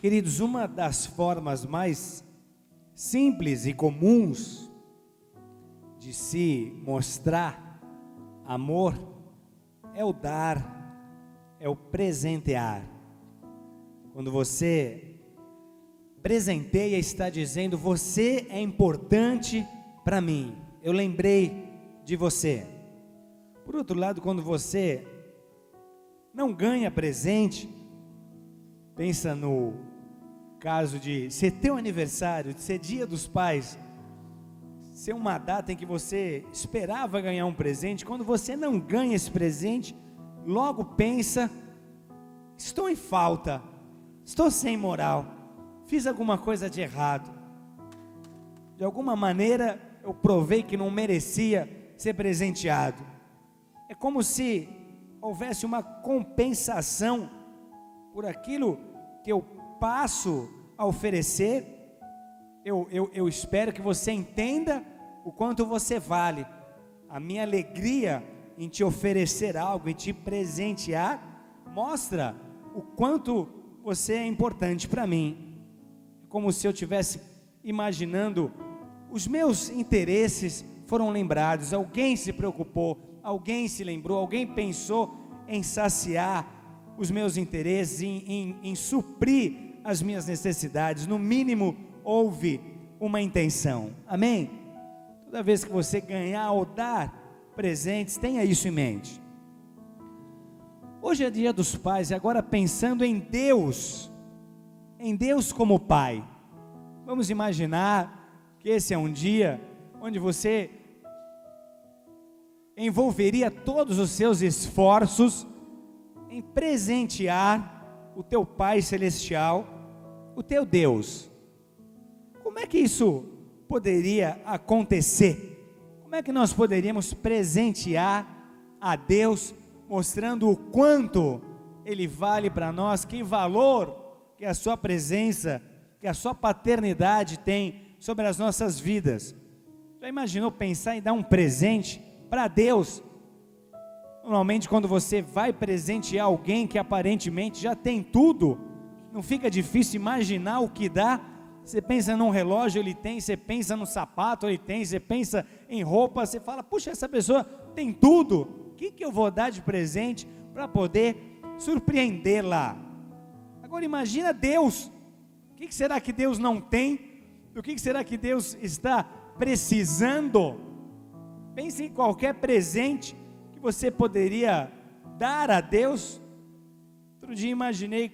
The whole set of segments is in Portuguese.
Queridos, uma das formas mais simples e comuns de se mostrar amor é o dar, é o presentear. Quando você presenteia, está dizendo: você é importante para mim, eu lembrei de você. Por outro lado, quando você não ganha presente, pensa no caso de ser teu aniversário, de ser dia dos pais, ser uma data em que você esperava ganhar um presente. Quando você não ganha esse presente, logo pensa: estou em falta, estou sem moral, fiz alguma coisa de errado, de alguma maneira eu provei que não merecia ser presenteado. É como se houvesse uma compensação por aquilo que eu passo a oferecer. Eu espero que você entenda o quanto você vale. A minha alegria em te oferecer algo, em te presentear, mostra o quanto você é importante para mim. É como se eu estivesse imaginando, os meus interesses foram lembrados, alguém se preocupou, alguém se lembrou, alguém pensou em saciar os meus interesses, em suprir as minhas necessidades. No mínimo houve uma intenção. Amém? Toda vez que você ganhar ou dar presentes, tenha isso em mente. Hoje é dia dos pais, e agora pensando em Deus como Pai, vamos imaginar que esse é um dia onde você envolveria todos os seus esforços em presentear o teu Pai Celestial, o teu Deus. Como é que isso poderia acontecer? Como é que nós poderíamos presentear a Deus, mostrando o quanto Ele vale para nós, que valor que a sua presença, que a sua paternidade tem sobre as nossas vidas? Já imaginou pensar em dar um presente para Deus? Normalmente quando você vai presentear alguém que aparentemente já tem tudo, não fica difícil imaginar o que dá. Você pensa num relógio, ele tem; você pensa no sapato, ele tem; você pensa em roupa, você fala: puxa, essa pessoa tem tudo, o que eu vou dar de presente para poder surpreendê-la? Agora imagina Deus. O que será que Deus não tem? Do que será que Deus está precisando? Pense em qualquer presente que você poderia dar a Deus. Outro dia imaginei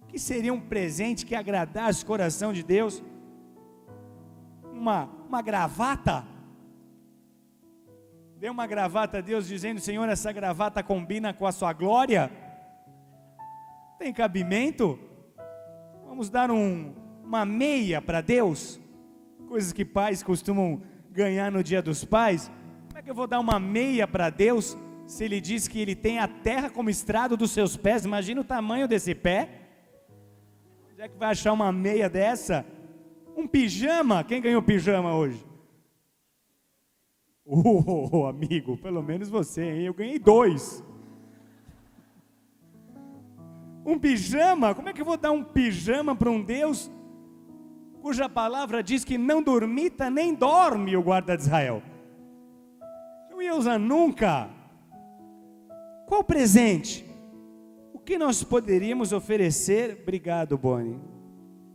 que seria um presente que agradasse o coração de Deus. Uma gravata. Dê uma gravata a Deus dizendo: Senhor, essa gravata combina com a sua glória. Tem cabimento? Vamos dar uma meia para Deus, coisas que pais costumam ganhar no dia dos pais. Como é que eu vou dar uma meia para Deus, se Ele diz que Ele tem a terra como estrado dos seus pés? Imagina o tamanho desse pé. Onde é que vai achar uma meia dessa? Um pijama. Quem ganhou pijama hoje? Amigo, pelo menos você, hein? Eu ganhei 2. Um pijama. Como é que eu vou dar um pijama para um Deus cuja palavra diz que não dormita nem dorme o guarda de Israel? Não ia usar nunca. Qual presente? O que nós poderíamos oferecer? Obrigado, Boni.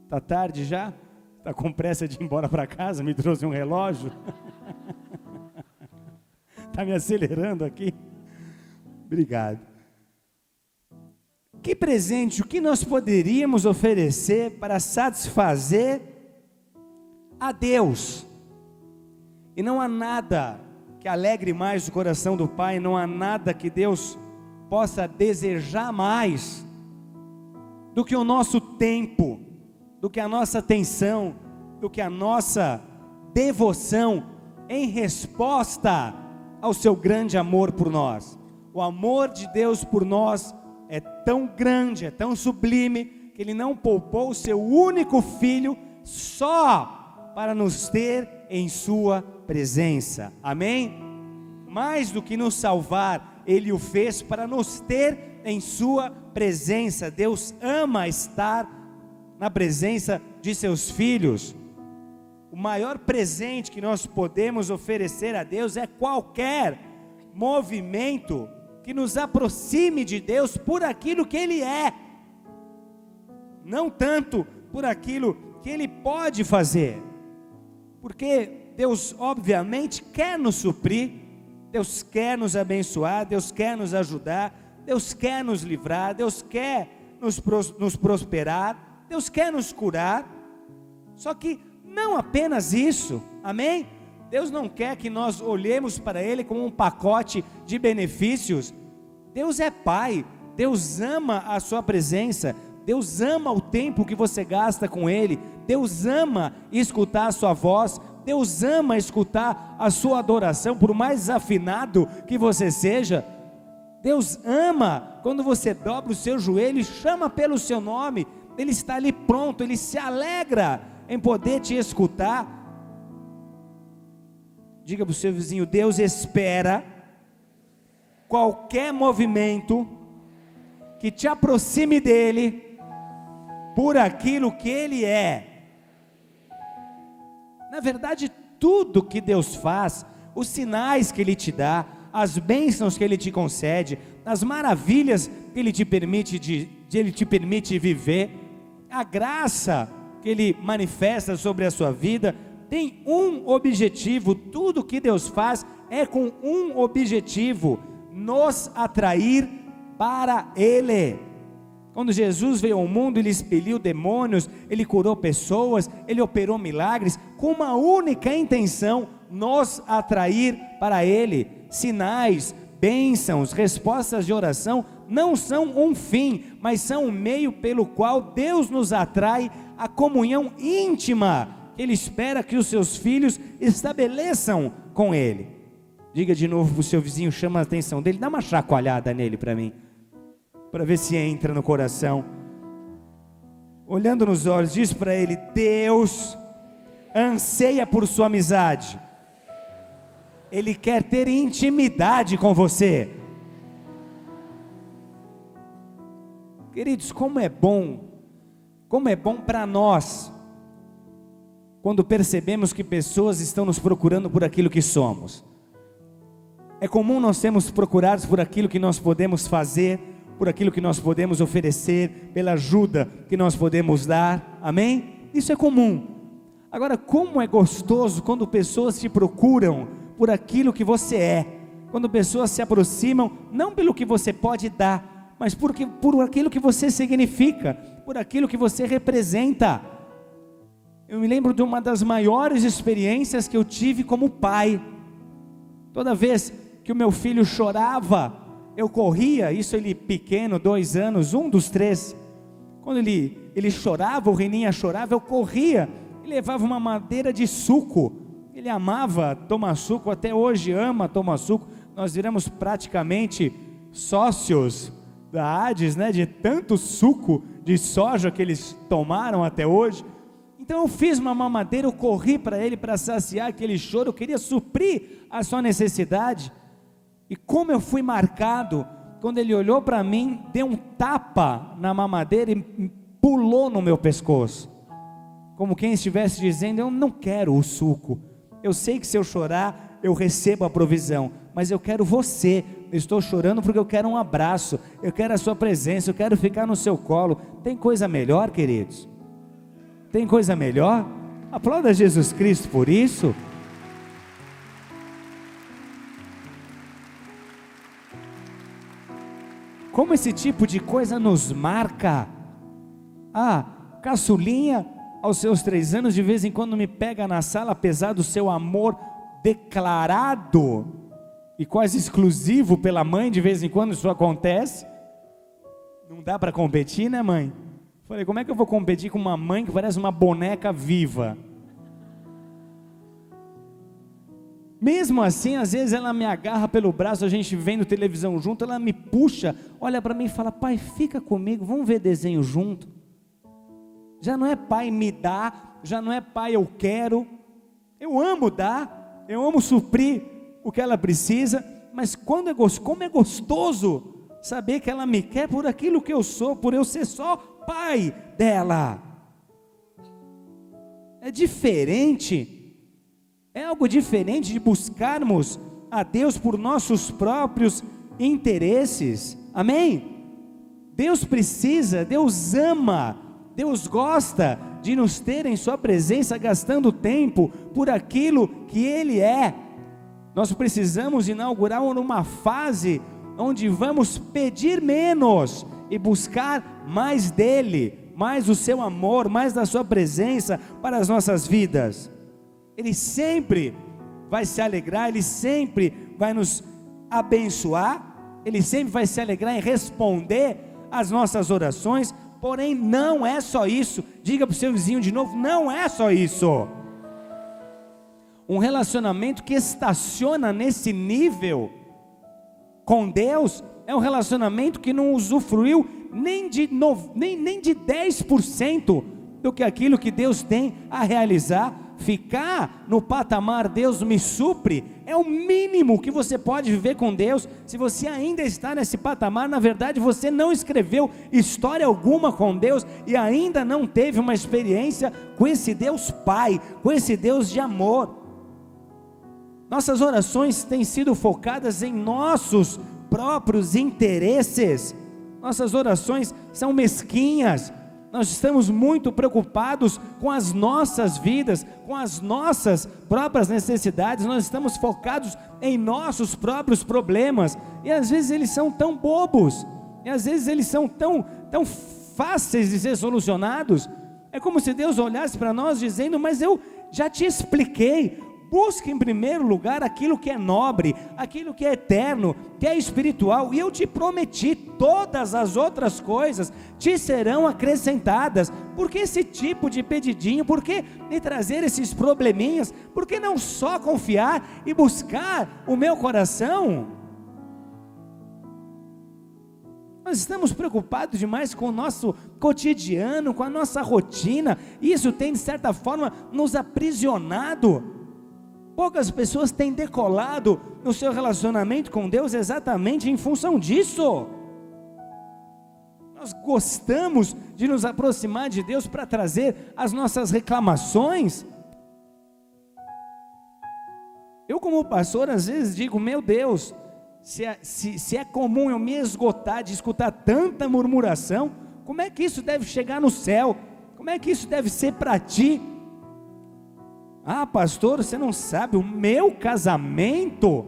Está tarde já? Está com pressa de ir embora para casa? Me trouxe um relógio? Está me acelerando aqui? Obrigado. Que presente, o que nós poderíamos oferecer para satisfazer a Deus? E não há nada que alegre mais o coração do Pai, não há nada que Deus possa desejar mais do que o nosso tempo, do que a nossa atenção, do que a nossa devoção em resposta ao seu grande amor por nós. O amor de Deus por nós é tão grande, é tão sublime, que Ele não poupou o seu único Filho só para nos ter em sua presença. Amém? Mais do que nos salvar, Ele o fez para nos ter em sua presença. Deus ama estar na presença de seus filhos. O maior presente que nós podemos oferecer a Deus é qualquer movimento que nos aproxime de Deus por aquilo que Ele é, não tanto por aquilo que Ele pode fazer, porque Deus obviamente quer nos suprir, Deus quer nos abençoar, Deus quer nos ajudar, Deus quer nos livrar, Deus quer nos prosperar, Deus quer nos curar, só que não apenas isso, amém? Deus não quer que nós olhemos para Ele como um pacote de benefícios. Deus é Pai, Deus ama a sua presença, Deus ama o tempo que você gasta com Ele, Deus ama escutar a sua voz, Deus ama escutar a sua adoração, por mais desafinado que você seja. Deus ama quando você dobra o seu joelho e chama pelo seu nome, Ele está ali pronto, Ele se alegra em poder te escutar. Diga para o seu vizinho: Deus espera qualquer movimento que te aproxime dEle por aquilo que Ele é. Na verdade, tudo que Deus faz, os sinais que Ele te dá, as bênçãos que Ele te concede, as maravilhas que Ele te permite viver, a graça que Ele manifesta sobre a sua vida, tem um objetivo. Tudo que Deus faz é com um objetivo: nos atrair para Ele. Quando Jesus veio ao mundo, Ele expeliu demônios, Ele curou pessoas, Ele operou milagres, com uma única intenção: nos atrair para Ele. Sinais, bênçãos, respostas de oração não são um fim, mas são um meio pelo qual Deus nos atrai à comunhão íntima que Ele espera que os seus filhos estabeleçam com Ele. Diga de novo para o seu vizinho, chama a atenção dele, dá uma chacoalhada nele para mim, para ver se entra no coração. Olhando nos olhos, diz para ele: Deus anseia por sua amizade, Ele quer ter intimidade com você. Queridos, como é bom para nós, quando percebemos que pessoas estão nos procurando por aquilo que somos. É comum nós sermos procurados por aquilo que nós podemos fazer, por aquilo que nós podemos oferecer, pela ajuda que nós podemos dar, amém? Isso é comum. Agora, como é gostoso quando pessoas te procuram por aquilo que você é, quando pessoas se aproximam, não pelo que você pode dar, mas por aquilo que você significa, por aquilo que você representa. Eu me lembro de uma das maiores experiências que eu tive como pai. Toda vez que o meu filho chorava, eu corria, isso ele pequeno, 2 anos, um dos 3, quando ele chorava, o Reninha chorava, eu corria e levava uma madeira de suco. Ele amava tomar suco, até hoje ama tomar suco. Nós viramos praticamente sócios da Hades, né, de tanto suco de soja que eles tomaram até hoje. Então eu fiz uma mamadeira, eu corri para ele para saciar aquele choro, eu queria suprir a sua necessidade. E como eu fui marcado, quando ele olhou para mim, deu um tapa na mamadeira e pulou no meu pescoço, como quem estivesse dizendo: eu não quero o suco, eu sei que se eu chorar, eu recebo a provisão, mas eu quero você, eu estou chorando porque eu quero um abraço, eu quero a sua presença, eu quero ficar no seu colo. Tem coisa melhor, queridos? Tem coisa melhor? Aplauda Jesus Cristo por isso. Como esse tipo de coisa nos marca. Caçulinha, aos seus 3 anos, de vez em quando me pega na sala, apesar do seu amor declarado e quase exclusivo pela mãe, de vez em quando isso acontece. Não dá para competir, né, mãe? Falei, como é que eu vou competir com uma mãe que parece uma boneca viva? Mesmo assim, às vezes ela me agarra pelo braço, a gente vendo televisão junto, ela me puxa, olha para mim e fala: pai, fica comigo, vamos ver desenho junto. Já não é pai me dá, já não é pai eu quero. Eu amo dar, eu amo suprir o que ela precisa, mas como é gostoso saber que ela me quer por aquilo que eu sou, por eu ser só pai dela. É diferente, é algo diferente de buscarmos a Deus por nossos próprios interesses, amém? Deus precisa, Deus ama, Deus gosta de nos ter em sua presença, gastando tempo por aquilo que Ele é. Nós precisamos inaugurar uma fase onde vamos pedir menos e buscar mais dEle, mais o seu amor, mais da sua presença para as nossas vidas. Ele sempre vai se alegrar, Ele sempre vai nos abençoar, Ele sempre vai se alegrar em responder às nossas orações. Porém não é só isso. Diga para o seu vizinho de novo, não é só isso. Um relacionamento que estaciona nesse nível com Deus é um relacionamento que não usufruiu nem de 10% do que aquilo que Deus tem a realizar. Ficar no patamar Deus me supre é o mínimo que você pode viver com Deus. Se você ainda está nesse patamar, na verdade você não escreveu história alguma com Deus e ainda não teve uma experiência com esse Deus Pai, com esse Deus de amor. Nossas orações têm sido focadas em nossos próprios interesses. Nossas orações são mesquinhas. Nós estamos muito preocupados com as nossas vidas, com as nossas próprias necessidades. Nós estamos focados em nossos próprios problemas, e às vezes eles são tão bobos, e às vezes eles são tão fáceis de ser solucionados. É como se Deus olhasse para nós dizendo: mas eu já te expliquei. Busque em primeiro lugar aquilo que é nobre, aquilo que é eterno, que é espiritual, e eu te prometi, todas as outras coisas te serão acrescentadas. Por que esse tipo de pedidinho? Por que me trazer esses probleminhas? Por que não só confiar e buscar o meu coração? Nós estamos preocupados demais com o nosso cotidiano, com a nossa rotina, e isso tem de certa forma nos aprisionado. Poucas pessoas têm decolado no seu relacionamento com Deus exatamente em função disso. Nós gostamos de nos aproximar de Deus para trazer as nossas reclamações. Eu, como pastor, às vezes digo: meu Deus, se é comum eu me esgotar de escutar tanta murmuração, como é que isso deve chegar no céu? Como é que isso deve ser para ti? Ah, pastor, você não sabe, o meu casamento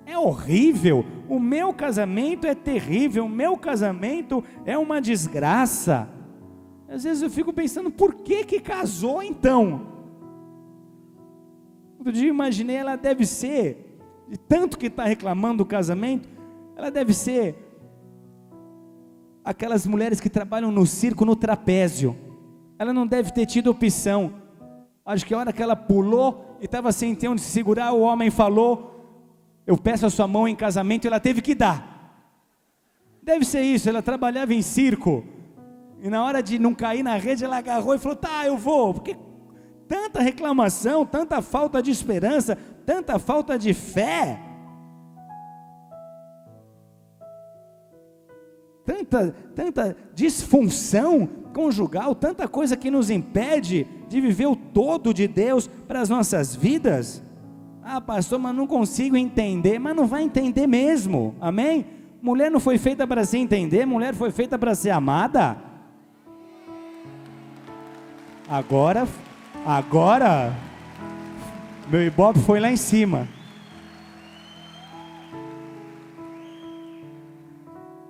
é horrível, o meu casamento é terrível, o meu casamento é uma desgraça. Às vezes eu fico pensando: por que casou então? Outro dia eu imaginei, ela deve ser, de tanto que está reclamando do casamento, ela deve ser aquelas mulheres que trabalham no circo, no trapézio. Ela não deve ter tido opção. Acho que a hora que ela pulou e estava sem ter onde se segurar, o homem falou: eu peço a sua mão em casamento, e ela teve que dar. Deve ser isso. Ela trabalhava em circo, e na hora de não cair na rede, ela agarrou e falou: tá, eu vou. Porque tanta reclamação, tanta falta de esperança, tanta falta de fé, tanta disfunção conjugal, tanta coisa que nos impede de viver o todo de Deus para as nossas vidas. Ah, pastor, mas não consigo entender. Mas não vai entender mesmo, amém? Mulher não foi feita para se entender, mulher foi feita para ser amada. Agora, meu ibope foi lá em cima.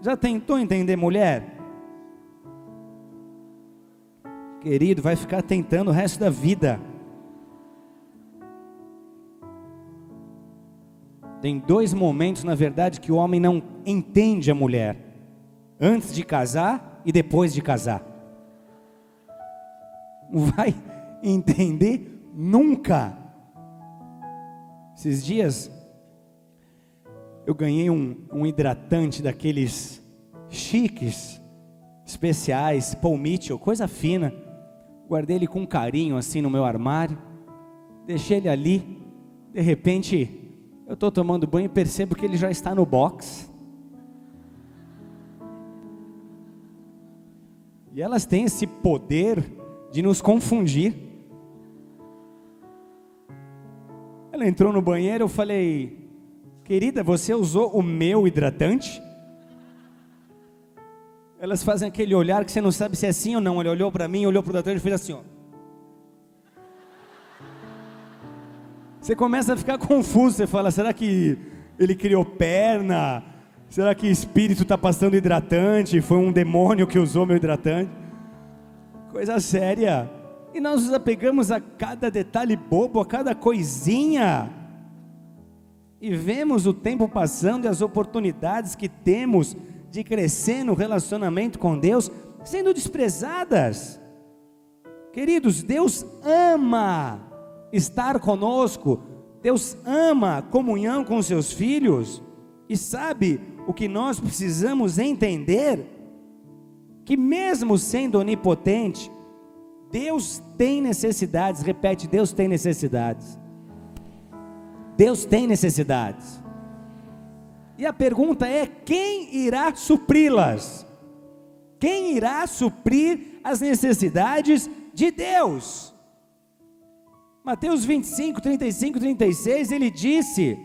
Já tentou entender mulher? Querido, vai ficar tentando o resto da vida. Tem 2 momentos, na verdade, que o homem não entende a mulher: antes de casar e depois de casar. Não vai entender nunca. Esses dias eu ganhei um hidratante daqueles chiques, especiais, Paul Mitchell, coisa fina. Guardei ele com carinho assim no meu armário, deixei ele ali. De repente eu estou tomando banho e percebo que ele já está no box. E elas têm esse poder de nos confundir. Ela entrou no banheiro, eu falei: querida, você usou o meu hidratante? Elas fazem aquele olhar que você não sabe se é sim ou não. Ele olhou para mim, olhou para o hidratante e fez assim, ó. Você começa a ficar confuso, você fala: será que ele criou perna? Será que espírito está passando hidratante? Foi um demônio que usou meu hidratante? Coisa séria. E nós nos apegamos a cada detalhe bobo, a cada coisinha. E vemos o tempo passando e as oportunidades que temos de crescer no relacionamento com Deus sendo desprezadas. Queridos, Deus ama estar conosco, Deus ama comunhão com seus filhos, e sabe o que nós precisamos entender? Que mesmo sendo onipotente, Deus tem necessidades. Repete: Deus tem necessidades. Deus tem necessidades. E a pergunta é: quem irá supri-las? Quem irá suprir as necessidades de Deus? Mateus 25, 35, 36, ele disse: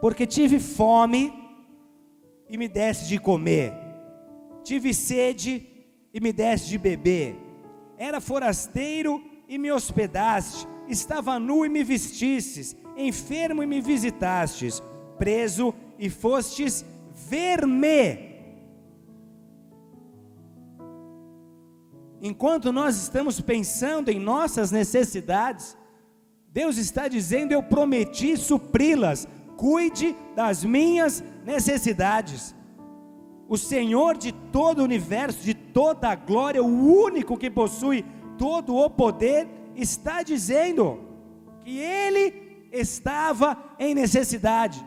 porque tive fome e me deste de comer, tive sede e me deste de beber, era forasteiro e me hospedaste, estava nu e me vestistes, enfermo e me visitastes, preso e fostes ver-me. Enquanto nós estamos pensando em nossas necessidades, Deus está dizendo: eu prometi supri-las, cuide das minhas necessidades. O Senhor de todo o universo, de toda a glória, o único que possui todo o poder, está dizendo que Ele estava em necessidade,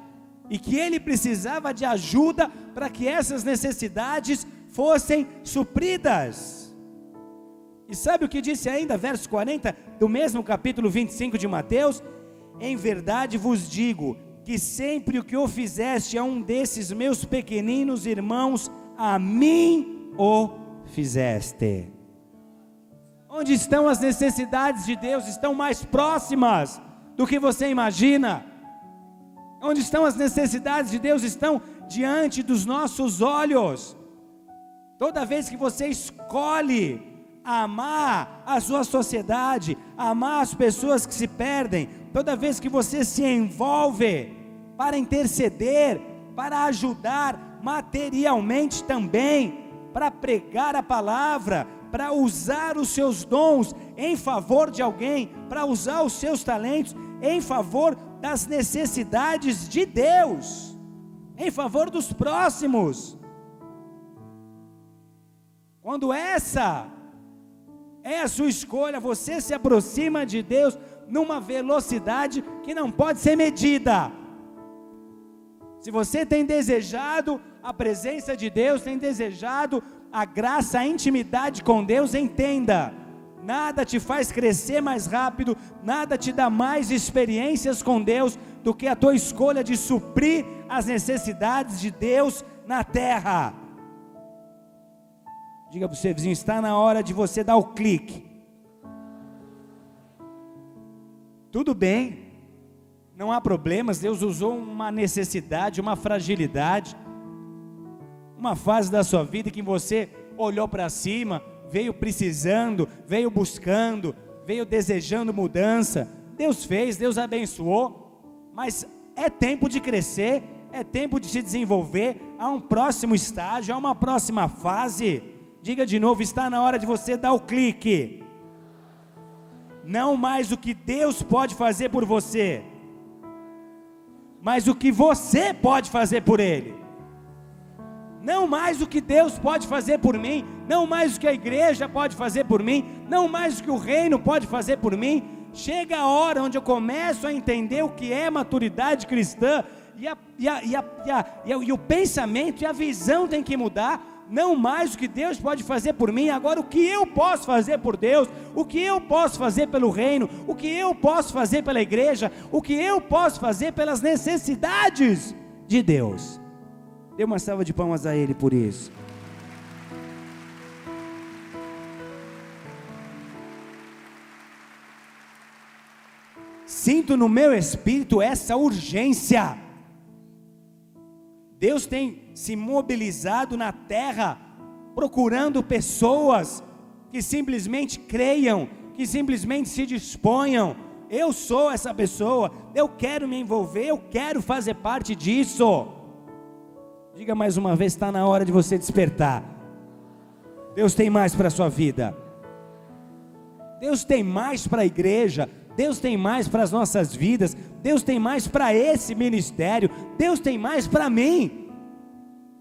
e que Ele precisava de ajuda para que essas necessidades fossem supridas. E sabe o que disse ainda, verso 40, do mesmo capítulo 25 de Mateus? Em verdade vos digo, que sempre o que o fizeste a um desses meus pequeninos irmãos, a mim o fizeste. Onde estão as necessidades de Deus? Estão mais próximas do que você imagina. Onde estão as necessidades de Deus? Estão diante dos nossos olhos. Toda vez que você escolhe amar a sua sociedade, amar as pessoas que se perdem, toda vez que você se envolve para interceder, para ajudar materialmente também, para pregar a palavra, para usar os seus dons em favor de alguém, para usar os seus talentos em favor das necessidades de Deus, em favor dos próximos. Quando essa é a sua escolha, você se aproxima de Deus numa velocidade que não pode ser medida. Se você tem desejado a presença de Deus, tem desejado a graça, a intimidade com Deus, entenda: nada te faz crescer mais rápido, nada te dá mais experiências com Deus do que a tua escolha de suprir as necessidades de Deus na terra. Diga para o seu vizinho: está na hora de você dar o clique. Tudo bem, não há problemas. Deus usou uma necessidade, uma fragilidade, uma fase da sua vida que você olhou para cima, veio precisando, veio buscando, veio desejando mudança. Deus fez, Deus abençoou, mas é tempo de crescer, é tempo de se desenvolver. Há um próximo estágio, há uma próxima fase. Diga de novo: está na hora de você dar o clique. Não mais o que Deus pode fazer por você, mas o que você pode fazer por Ele. Não mais o que Deus pode fazer por mim, não mais o que a igreja pode fazer por mim, não mais o que o reino pode fazer por mim. Chega a hora onde eu começo a entender o que é maturidade cristã, e o pensamento e a visão tem que mudar. Não mais o que Deus pode fazer por mim, agora o que eu posso fazer por Deus, o que eu posso fazer pelo reino, o que eu posso fazer pela igreja, o que eu posso fazer pelas necessidades de Deus. Dê uma salva de palmas a Ele por isso. sinto no meu espírito essa urgência. Deus tem se mobilizado na terra, procurando pessoas que simplesmente creiam, que simplesmente se disponham. Eu sou essa pessoa, eu quero me envolver, eu quero fazer parte disso. Diga mais uma vez, está na hora de você despertar. Deus tem mais para a sua vida. Deus tem mais para a igreja. Deus tem mais para as nossas vidas. Deus tem mais para esse ministério. Deus tem mais para mim.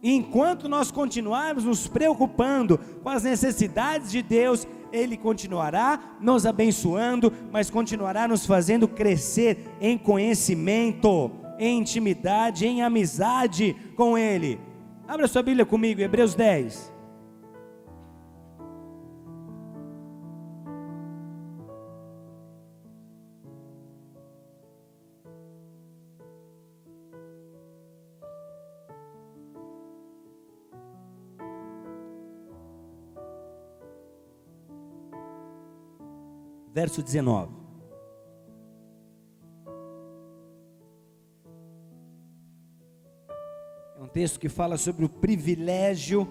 E enquanto nós continuarmos nos preocupando com as necessidades de Deus, Ele continuará nos abençoando, mas continuará nos fazendo crescer em conhecimento, em intimidade, em amizade com Ele. Abra sua Bíblia comigo, Hebreus 10. Verso 19. É um texto que fala sobre o privilégio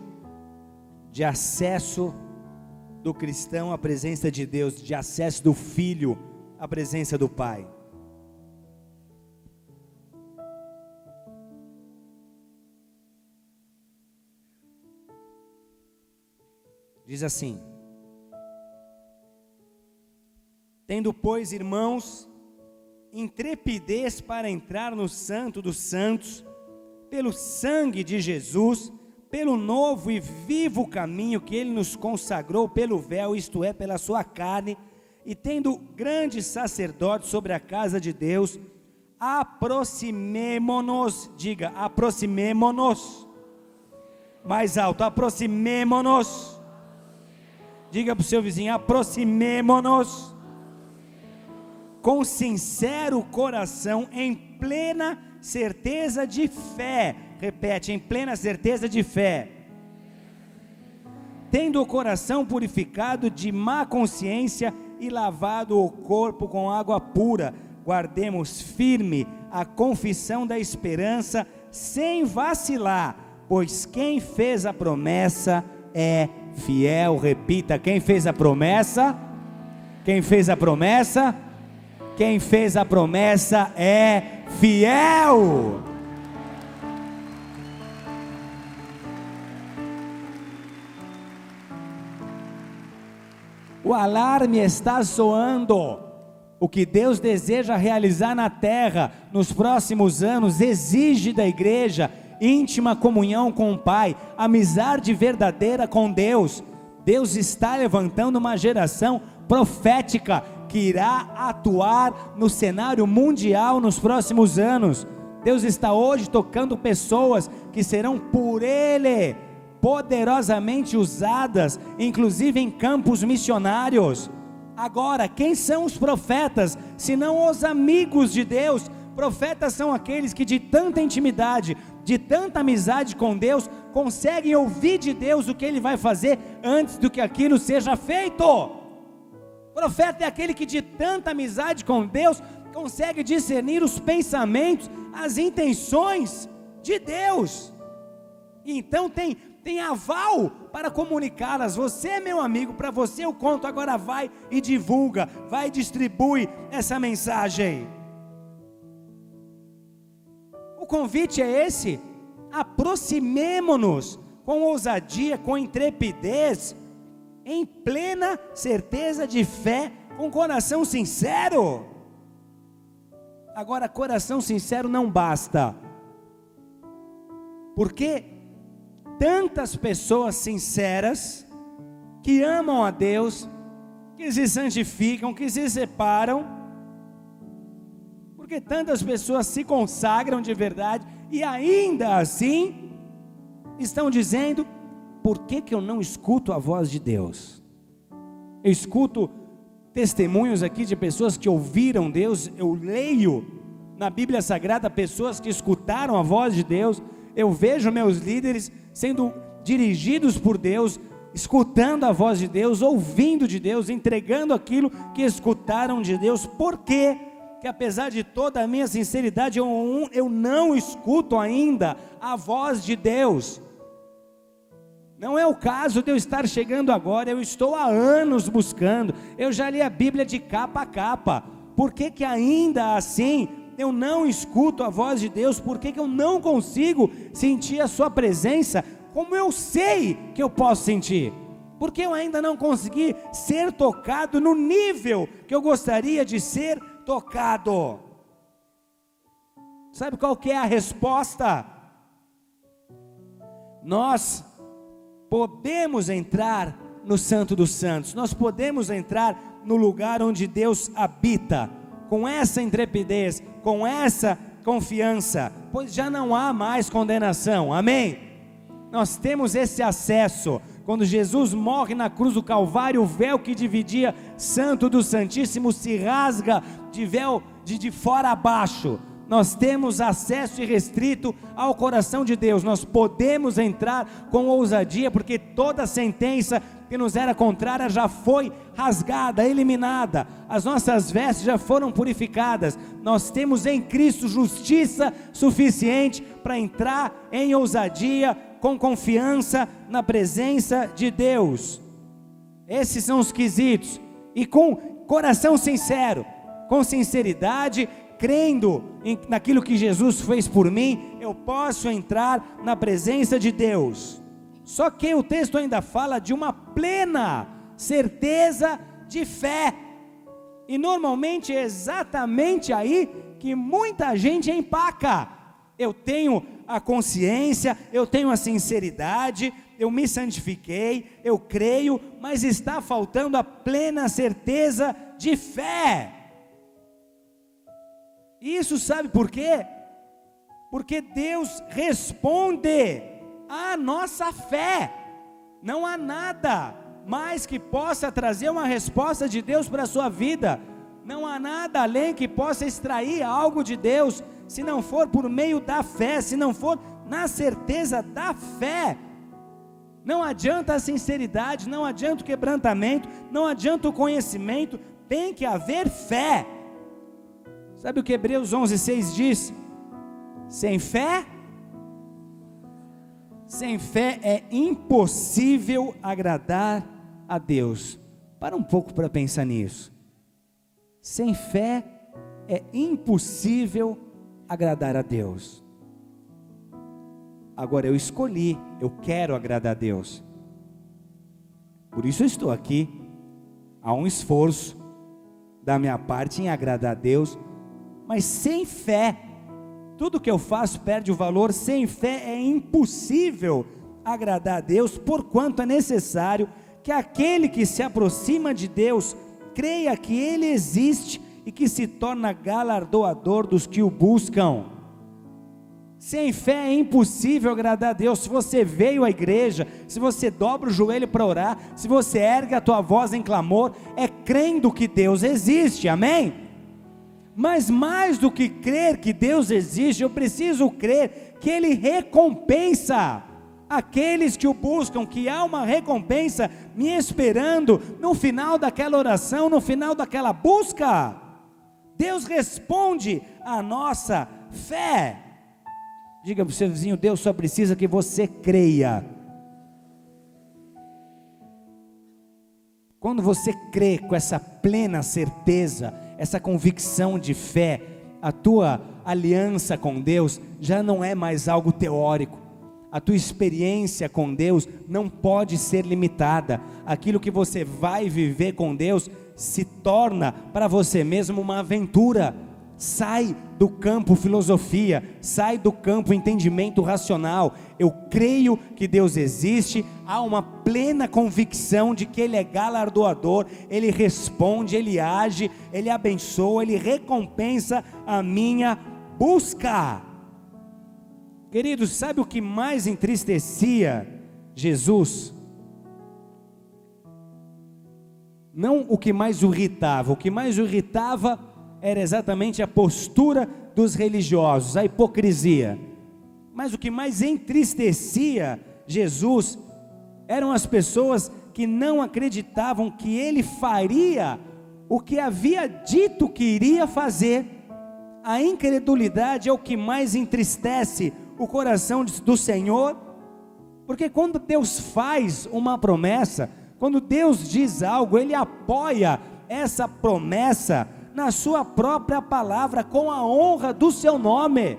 de acesso do cristão à presença de Deus, de acesso do filho à presença do Pai. Diz assim: tendo, pois, irmãos, intrepidez para entrar no Santo dos Santos, pelo sangue de Jesus, pelo novo e vivo caminho que Ele nos consagrou pelo véu, isto é, pela sua carne, e tendo grande sacerdote sobre a casa de Deus, aproximemo-nos, diga, aproximemo-nos, mais alto, aproximemo-nos, diga para o seu vizinho, aproximemo-nos, com sincero coração, em plena certeza de fé. Repete, em plena certeza de fé. Tendo o coração purificado de má consciência e lavado o corpo com água pura, guardemos firme a confissão da esperança, sem vacilar, pois quem fez a promessa é fiel. Repita, quem fez a promessa? Quem fez a promessa? Quem fez a promessa é fiel. O alarme está soando. O que Deus deseja realizar na terra nos próximos anos exige da igreja íntima comunhão com o Pai, amizade verdadeira com Deus. Deus está levantando uma geração profética que irá atuar no cenário mundial nos próximos anos. Deus está hoje tocando pessoas que serão por Ele poderosamente usadas, inclusive em campos missionários. Agora, quem são os profetas, senão os amigos de Deus? Profetas são aqueles que de tanta intimidade, de tanta amizade com Deus, conseguem ouvir de Deus o que Ele vai fazer antes do que aquilo seja feito. Profeta é aquele que de tanta amizade com Deus consegue discernir os pensamentos, as intenções de Deus. E então tem aval para comunicá-las. Você, meu amigo, para você eu conto, agora vai e divulga, vai e distribui essa mensagem. O convite é esse: aproximemo-nos com ousadia, com intrepidez, em plena certeza de fé, com coração sincero. Agora, coração sincero não basta, porque tantas pessoas sinceras, que amam a Deus, que se santificam, que se separam, porque tantas pessoas se consagram de verdade, e ainda assim, estão dizendo: por que eu não escuto a voz de Deus? Eu escuto testemunhos aqui de pessoas que ouviram Deus, eu leio na Bíblia Sagrada pessoas que escutaram a voz de Deus, eu vejo meus líderes sendo dirigidos por Deus, escutando a voz de Deus, ouvindo de Deus, entregando aquilo que escutaram de Deus. Por quê? que apesar de toda a minha sinceridade, eu não escuto ainda a voz de Deus. Não é o caso de eu estar chegando agora, eu estou há anos buscando, eu já li a Bíblia de capa a capa. Por que que ainda assim eu não escuto a voz de Deus? Por que que eu não consigo sentir a sua presença como eu sei que eu posso sentir? Porque eu ainda não consegui ser tocado no nível que eu gostaria de ser tocado. Sabe qual que é a resposta? Nós podemos entrar no Santo dos Santos, nós podemos entrar no lugar onde Deus habita, com essa intrepidez, com essa confiança, pois já não há mais condenação, amém? Nós temos esse acesso. Quando Jesus morre na cruz do Calvário, o véu que dividia Santo do Santíssimo se rasga de fora a baixo. Nós temos acesso irrestrito ao coração de Deus. Nós podemos entrar com ousadia, porque toda sentença que nos era contrária já foi rasgada, eliminada. As nossas vestes já foram purificadas. Nós temos em Cristo justiça suficiente para entrar em ousadia, com confiança na presença de Deus. Esses são os quesitos. E com coração sincero, com sinceridade, crendo naquilo que Jesus fez por mim, eu posso entrar na presença de Deus. Só que o texto ainda fala de uma plena certeza de fé. E normalmente é exatamente aí que muita gente empaca. Eu tenho a consciência, eu tenho a sinceridade, eu me santifiquei, eu creio, mas está faltando a plena certeza de fé. Isso sabe por quê? Porque Deus responde à nossa fé. Não há nada mais que possa trazer uma resposta de Deus para a sua vida. Não há nada além que possa extrair algo de Deus, se não for por meio da fé, se não for na certeza da fé. Não adianta a sinceridade, não adianta o quebrantamento, não adianta o conhecimento, tem que haver fé. Sabe o que Hebreus 11:6 diz? Sem fé é impossível agradar a Deus. Para um pouco para pensar nisso. Sem fé é impossível agradar a Deus. Agora eu escolhi, eu quero agradar a Deus. Por isso eu estou aqui. Há um esforço da minha parte em agradar a Deus. Mas sem fé, tudo que eu faço perde o valor. Sem fé é impossível agradar a Deus, porquanto é necessário que aquele que se aproxima de Deus creia que Ele existe e que se torna galardoador dos que o buscam. Sem fé é impossível agradar a Deus. Se você veio à igreja, se você dobra o joelho para orar, se você ergue a tua voz em clamor, é crendo que Deus existe, amém? Mas mais do que crer que Deus existe, eu preciso crer que Ele recompensa aqueles que o buscam, que há uma recompensa me esperando no final daquela oração, no final daquela busca. Deus responde à nossa fé. Diga para o seu vizinho: Deus só precisa que você creia. Quando você crê com essa plena certeza, essa convicção de fé, a tua aliança com Deus já não é mais algo teórico. A tua experiência com Deus não pode ser limitada. Aquilo que você vai viver com Deus se torna para você mesmo uma aventura. Sai do campo filosofia, sai do campo entendimento racional. Eu creio que Deus existe, há uma plena convicção de que Ele é galardoador, Ele responde, Ele age, Ele abençoa, Ele recompensa a minha busca. Queridos, sabe o que mais entristecia Jesus? Não o que mais o irritava, o que mais o irritava era exatamente a postura dos religiosos, a hipocrisia. Mas o que mais entristecia Jesus eram as pessoas que não acreditavam que Ele faria o que havia dito que iria fazer. A incredulidade é o que mais entristece o coração do Senhor, porque quando Deus faz uma promessa, quando Deus diz algo, Ele apoia essa promessa na sua própria palavra, com a honra do seu nome.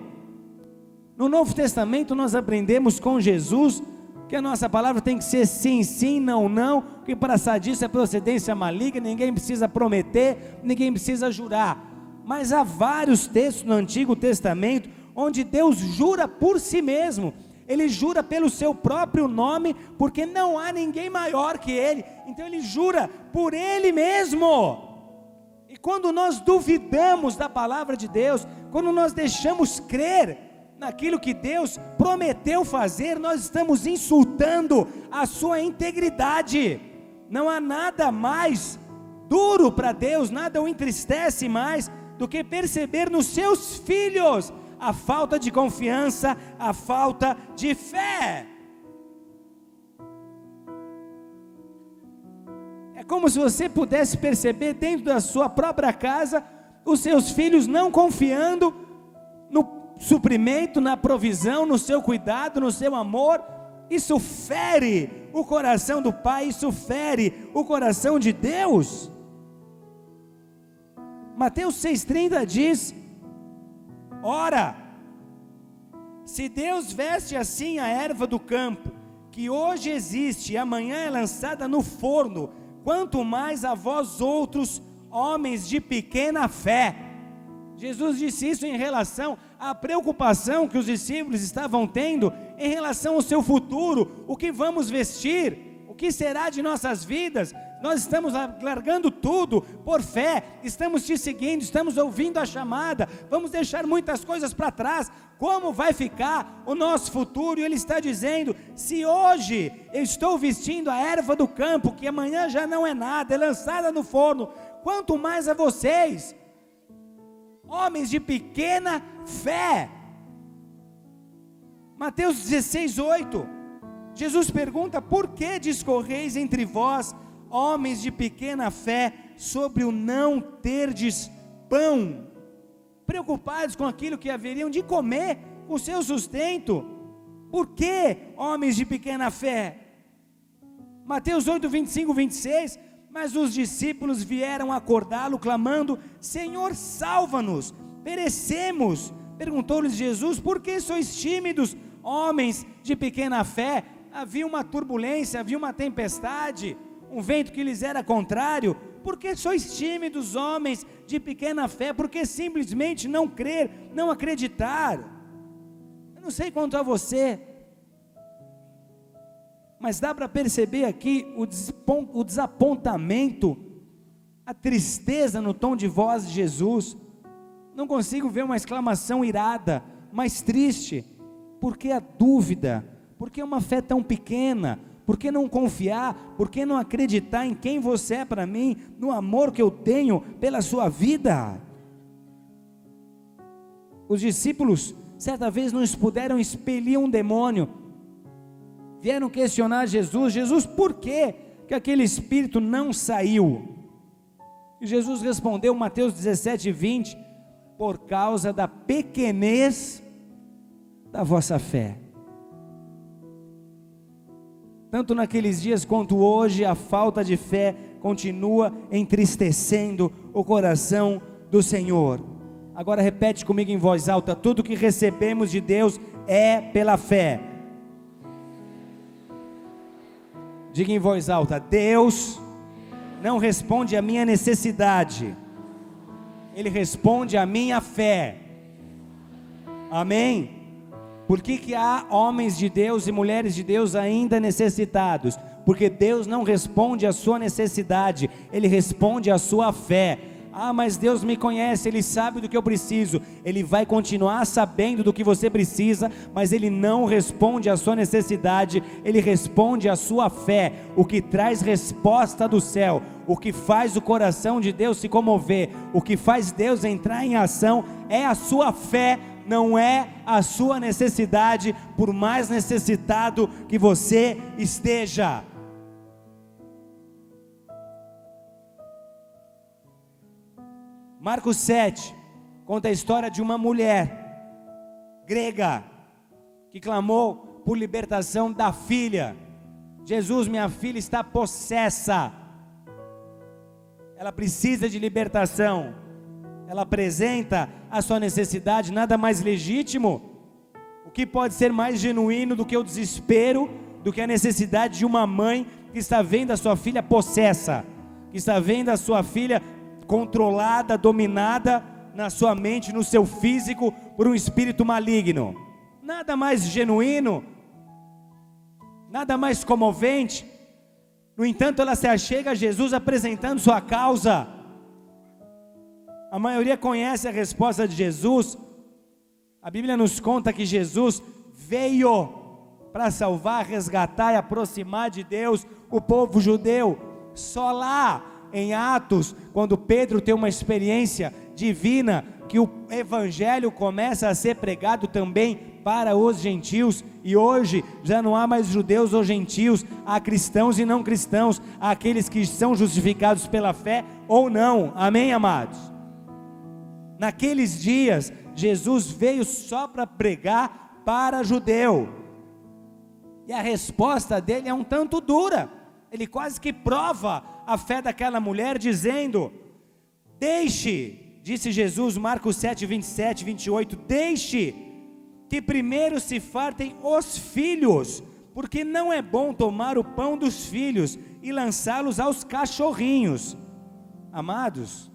No Novo Testamento nós aprendemos com Jesus que a nossa palavra tem que ser sim, sim, não, não, que para sadice é procedência maligna, ninguém precisa prometer, ninguém precisa jurar. Mas há vários textos no Antigo Testamento onde Deus jura por si mesmo. Ele jura pelo seu próprio nome, porque não há ninguém maior que Ele. Então Ele jura por Ele mesmo. E quando nós duvidamos da palavra de Deus, quando nós deixamos crer naquilo que Deus prometeu fazer, nós estamos insultando a sua integridade. Não há nada mais duro para Deus, nada o entristece mais do que perceber nos seus filhos a falta de confiança, a falta de fé. É como se você pudesse perceber dentro da sua própria casa, os seus filhos não confiando no suprimento, na provisão, no seu cuidado, no seu amor. Isso fere o coração do Pai, isso fere o coração de Deus. Mateus 6,30 diz: ora, se Deus veste assim a erva do campo, que hoje existe e amanhã é lançada no forno, quanto mais a vós outros, homens de pequena fé. Jesus disse isso em relação à preocupação que os discípulos estavam tendo em relação ao seu futuro, o que vamos vestir, o que será de nossas vidas. Nós estamos largando tudo por fé, estamos te seguindo, estamos ouvindo a chamada, vamos deixar muitas coisas para trás. Como vai ficar o nosso futuro? E Ele está dizendo: se hoje eu estou vestindo a erva do campo, que amanhã já não é nada, é lançada no forno, quanto mais a vocês, homens de pequena fé. Mateus 16:8, Jesus pergunta: por que discorreis entre vós, homens de pequena fé, sobre o não terdes pão? Preocupados com aquilo que haveriam de comer, com o seu sustento. Por que, homens de pequena fé? Mateus 8:25-26, mas os discípulos vieram acordá-lo, clamando: Senhor, salva-nos, perecemos. Perguntou-lhes Jesus: por que sois tímidos, homens de pequena fé? Havia uma turbulência, havia uma tempestade, um vento que lhes era contrário. Por que sois tímidos, homens de pequena fé? Por que simplesmente não crer, não acreditar? Eu não sei quanto a você, mas dá para perceber aqui o desapontamento, a tristeza no tom de voz de Jesus. Não consigo ver uma exclamação irada, mas triste. Por que a dúvida? Por que uma fé tão pequena? Por que não confiar? Por que não acreditar em quem você é para mim, no amor que eu tenho pela sua vida? Os discípulos certa vez não puderam expelir um demônio, vieram questionar Jesus: Jesus, por que aquele espírito não saiu? E Jesus respondeu, Mateus 17:20, por causa da pequenez da vossa fé. Tanto naqueles dias quanto hoje, a falta de fé continua entristecendo o coração do Senhor. Agora repete comigo em voz alta: tudo que recebemos de Deus é pela fé. Diga em voz alta: Deus não responde à minha necessidade, Ele responde à minha fé. Amém? Por que há homens de Deus e mulheres de Deus ainda necessitados? Porque Deus não responde à sua necessidade, Ele responde à sua fé. Ah, mas Deus me conhece, Ele sabe do que eu preciso. Ele vai continuar sabendo do que você precisa, mas Ele não responde à sua necessidade, Ele responde à sua fé. O que traz resposta do céu, o que faz o coração de Deus se comover, o que faz Deus entrar em ação é a sua fé, não é a sua necessidade, por mais necessitado que você esteja. Marcos 7 conta a história de uma mulher grega que clamou por libertação da filha. Jesus, minha filha está possessa, ela precisa de libertação. Ela apresenta a sua necessidade, nada mais legítimo. O que pode ser mais genuíno do que o desespero, do que a necessidade de uma mãe que está vendo a sua filha possessa, que está vendo a sua filha controlada, dominada na sua mente, no seu físico, por um espírito maligno. Nada mais genuíno, nada mais comovente. No entanto, ela se achega a Jesus apresentando sua causa. A maioria conhece a resposta de Jesus. A Bíblia nos conta que Jesus veio para salvar, resgatar e aproximar de Deus o povo judeu. Só lá em Atos, quando Pedro tem uma experiência divina, que o evangelho começa a ser pregado também para os gentios, e hoje já não há mais judeus ou gentios, há cristãos e não cristãos, há aqueles que são justificados pela fé ou não, amém, amados? Naqueles dias, Jesus veio só para pregar para judeu, e a resposta dele é um tanto dura. Ele quase que prova a fé daquela mulher, dizendo: deixe, disse Jesus, Marcos 7, 27, 28, deixe que primeiro se fartem os filhos, porque não é bom tomar o pão dos filhos e lançá-los aos cachorrinhos. Amados,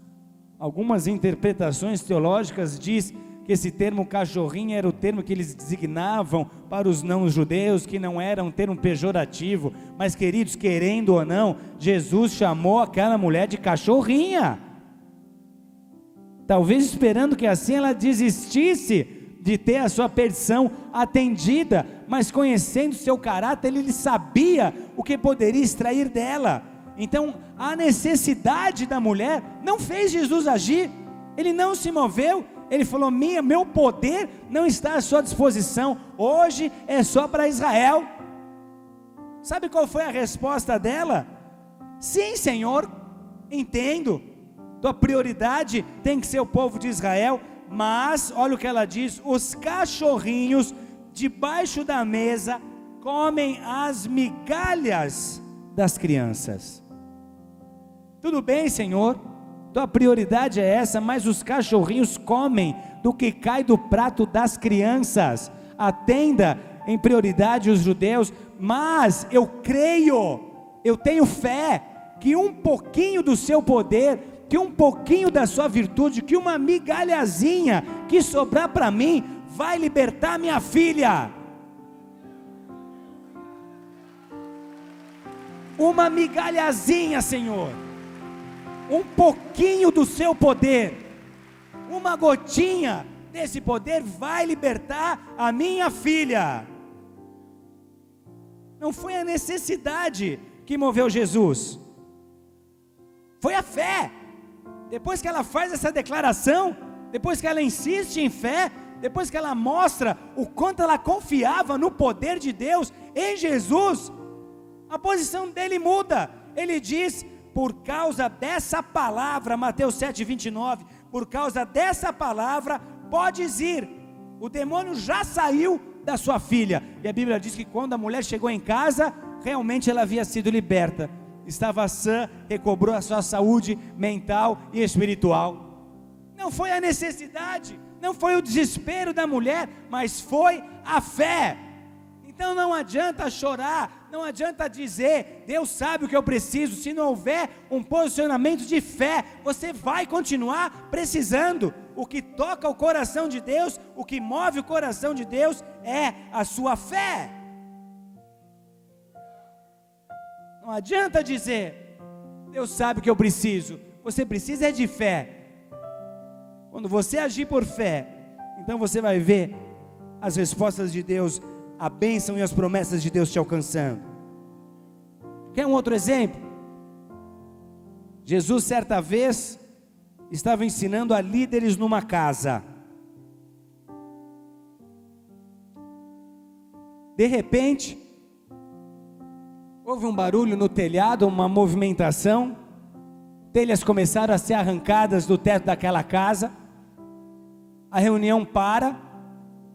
algumas interpretações teológicas diz que esse termo cachorrinho era o termo que eles designavam para os não-judeus, que não era um termo pejorativo, mas queridos, querendo ou não, Jesus chamou aquela mulher de cachorrinha, talvez esperando que assim ela desistisse de ter a sua petição atendida, mas conhecendo seu caráter, ele sabia o que poderia extrair dela. Então a necessidade da mulher não fez Jesus agir, ele não se moveu. Ele falou: meu poder não está à sua disposição, hoje é só para Israel. Sabe qual foi a resposta dela? Sim, Senhor, entendo, tua prioridade tem que ser o povo de Israel, mas olha o que ela diz: os cachorrinhos debaixo da mesa comem as migalhas das crianças. Tudo bem, Senhor, tua prioridade é essa, mas os cachorrinhos comem do que cai do prato das crianças. Atenda em prioridade os judeus, mas eu creio, eu tenho fé, que um pouquinho do seu poder, que um pouquinho da sua virtude, que uma migalhazinha que sobrar para mim, vai libertar minha filha. Uma migalhazinha, Senhor, um pouquinho do seu poder, uma gotinha desse poder vai libertar a minha filha. Não foi a necessidade que moveu Jesus, foi a fé. Depois que ela faz essa declaração, depois que ela insiste em fé, depois que ela mostra o quanto ela confiava no poder de Deus em Jesus, a posição dele muda. Ele diz: por causa dessa palavra, Mateus 7, 29, por causa dessa palavra, podes ir, o demônio já saiu da sua filha. E a Bíblia diz que quando a mulher chegou em casa, realmente ela havia sido liberta, estava sã, recobrou a sua saúde mental e espiritual. Não foi a necessidade, não foi o desespero da mulher, mas foi a fé. Então não adianta chorar, não adianta dizer: Deus sabe o que eu preciso. Se não houver um posicionamento de fé, você vai continuar precisando. O que toca o coração de Deus, o que move o coração de Deus é a sua fé. Não adianta dizer: Deus sabe o que eu preciso. Você precisa é de fé. Quando você agir por fé, então você vai ver as respostas de Deus, a bênção e as promessas de Deus te alcançando. Quer um outro exemplo? Jesus certa vez estava ensinando a líderes numa casa. De repente, houve um barulho no telhado, uma movimentação. telhas começaram a ser arrancadas do teto daquela casa, a reunião para,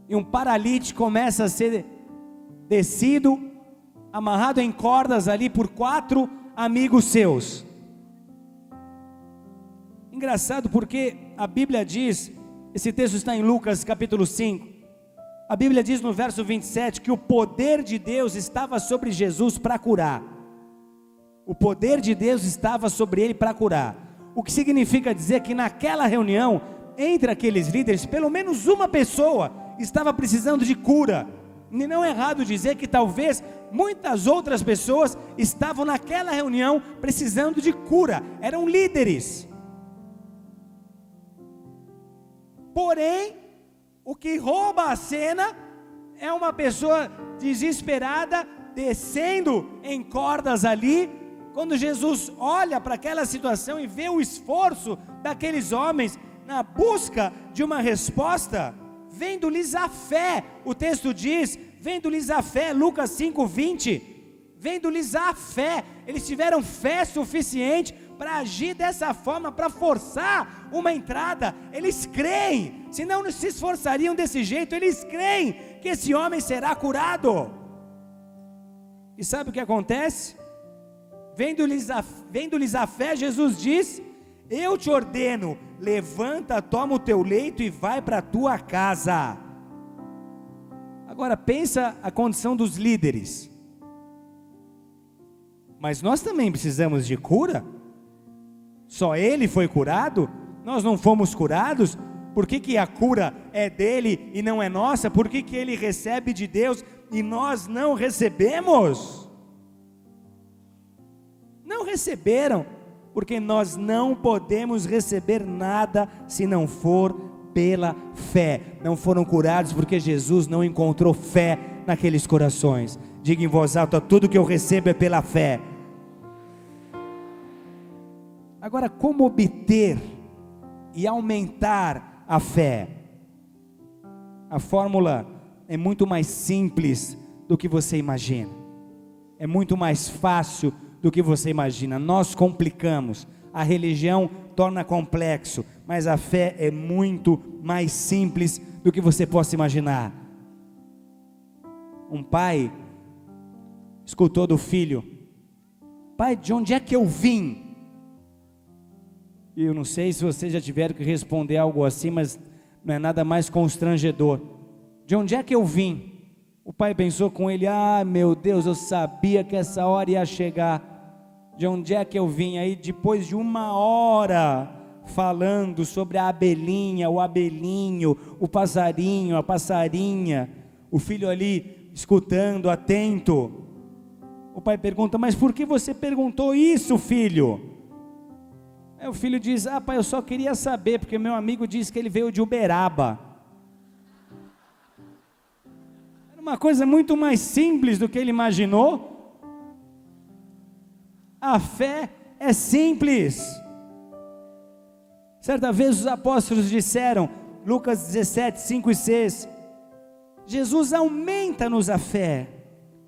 e um paralítico começa a ser descido, amarrado em cordas ali por 4 amigos seus. Engraçado porque a Bíblia diz, esse texto está em Lucas capítulo 5, a Bíblia diz no verso 27 que o poder de Deus estava sobre Jesus para curar. O poder de Deus estava sobre ele para curar. O que significa dizer que naquela reunião, entre aqueles líderes, pelo menos uma pessoa estava precisando de cura. E não é errado dizer que talvez muitas outras pessoas estavam naquela reunião precisando de cura, eram líderes. Porém, o que rouba a cena é uma pessoa desesperada, descendo em cordas ali. Quando Jesus olha para aquela situação e vê o esforço daqueles homens na busca de uma resposta, vendo-lhes a fé, o texto diz, vendo-lhes a fé, Lucas 5:20, vendo-lhes a fé, eles tiveram fé suficiente para agir dessa forma, para forçar uma entrada. Eles creem, senão não se esforçariam desse jeito. Eles creem que esse homem será curado. E sabe o que acontece? Vendo-lhes a fé, Jesus diz: eu te ordeno, levanta, toma o teu leito e vai para a tua casa. Agora pensa a condição dos líderes. Mas nós também precisamos de cura? Só ele foi curado? Nós não fomos curados? Por que a cura é dele e não é nossa? Por que ele recebe de Deus e nós não recebemos? Não receberam, porque nós não podemos receber nada se não for pela fé. Não foram curados porque Jesus não encontrou fé naqueles corações. Diga em voz alta: tudo que eu recebo é pela fé. Agora, como obter e aumentar a fé? A fórmula é muito mais simples do que você imagina. É muito mais fácil do que você imagina. Nós complicamos, a religião torna complexo, mas a fé é muito mais simples do que você possa imaginar. Um pai escutou do filho: pai, de onde é que eu vim? E eu não sei se vocês já tiveram que responder algo assim, mas não é nada mais constrangedor. De onde é que eu vim? O pai pensou com ele: ah, meu Deus, eu sabia que essa hora ia chegar. De onde é que eu vim? Aí depois de 1 hora falando sobre a abelhinha, o abelhinho, o passarinho, a passarinha, o filho ali escutando, atento. O pai pergunta: mas por que você perguntou isso, filho? Aí o filho diz: ah, pai, eu só queria saber, porque meu amigo disse que ele veio de Uberaba. Era uma coisa muito mais simples do que ele imaginou. A fé é simples. Certa vez os apóstolos disseram, Lucas 17, 5 e 6, Jesus, aumenta-nos a fé.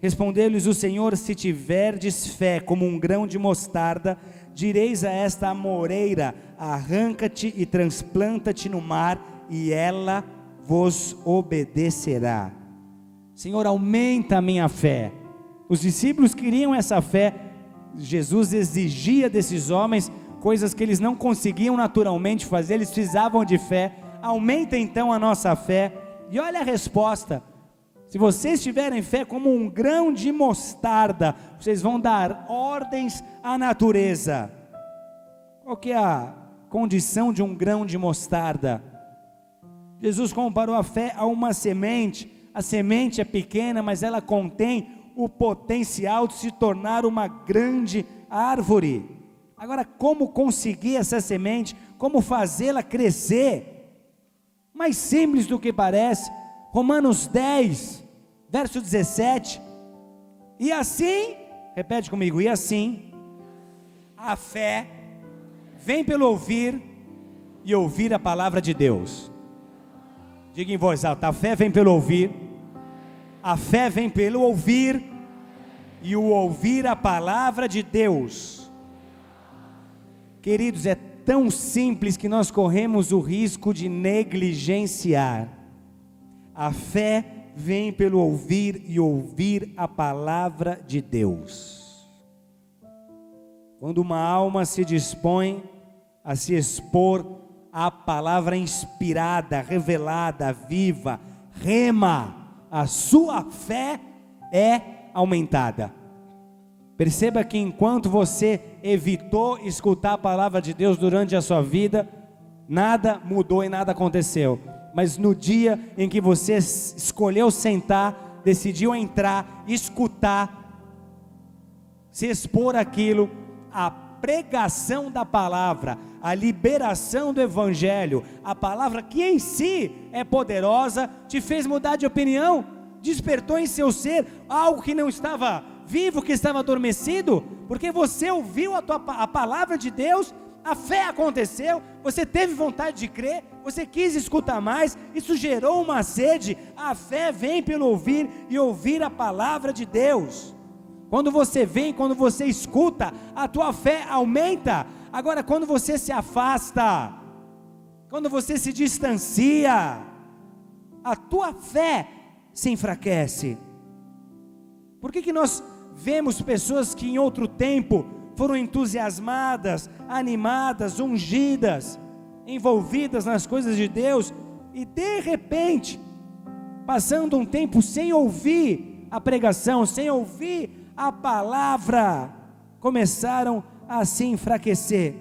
Respondeu-lhes o Senhor: se tiverdes fé como um grão de mostarda, direis a esta amoreira: arranca-te e transplanta-te no mar, e ela vos obedecerá. Senhor, aumenta a minha fé. Os discípulos queriam essa fé. Jesus exigia desses homens coisas que eles não conseguiam naturalmente fazer, eles precisavam de fé. Aumenta então a nossa fé. E olha a resposta: se vocês tiverem fé como um grão de mostarda, vocês vão dar ordens à natureza. Qual que é a condição de um grão de mostarda? Jesus comparou a fé a uma semente. A semente é pequena, mas ela contém o potencial de se tornar uma grande árvore. Agora, como conseguir essa semente? Como fazê-la crescer? Mais simples do que parece. Romanos 10, verso 17. E assim, repete comigo, e assim, a fé vem pelo ouvir e ouvir a palavra de Deus. Diga em voz alta: a fé vem pelo ouvir. A fé vem pelo ouvir e o ouvir a palavra de Deus. Queridos, é tão simples que nós corremos o risco de negligenciar. A fé vem pelo ouvir e ouvir a palavra de Deus. Quando uma alma se dispõe a se expor à palavra inspirada, revelada, viva, rema, a sua fé é aumentada. Perceba que enquanto você evitou escutar a palavra de Deus durante a sua vida, nada mudou e nada aconteceu. Mas no dia em que você escolheu sentar, decidiu entrar, escutar, se expor àquilo, a pregação da palavra, a liberação do evangelho, a palavra que em si é poderosa, te fez mudar de opinião, despertou em seu ser algo que não estava vivo, que estava adormecido, porque você ouviu a palavra de Deus, a fé aconteceu, você teve vontade de crer, você quis escutar mais, isso gerou uma sede. A fé vem pelo ouvir e ouvir a palavra de Deus. Quando você vem, quando você escuta, a tua fé aumenta. Agora, quando você se afasta, quando você se distancia, a tua fé se enfraquece. Por que nós vemos pessoas que em outro tempo foram entusiasmadas, animadas, ungidas, envolvidas nas coisas de Deus, e de repente, passando um tempo sem ouvir a pregação, sem ouvir a palavra, começaram a se enfraquecer?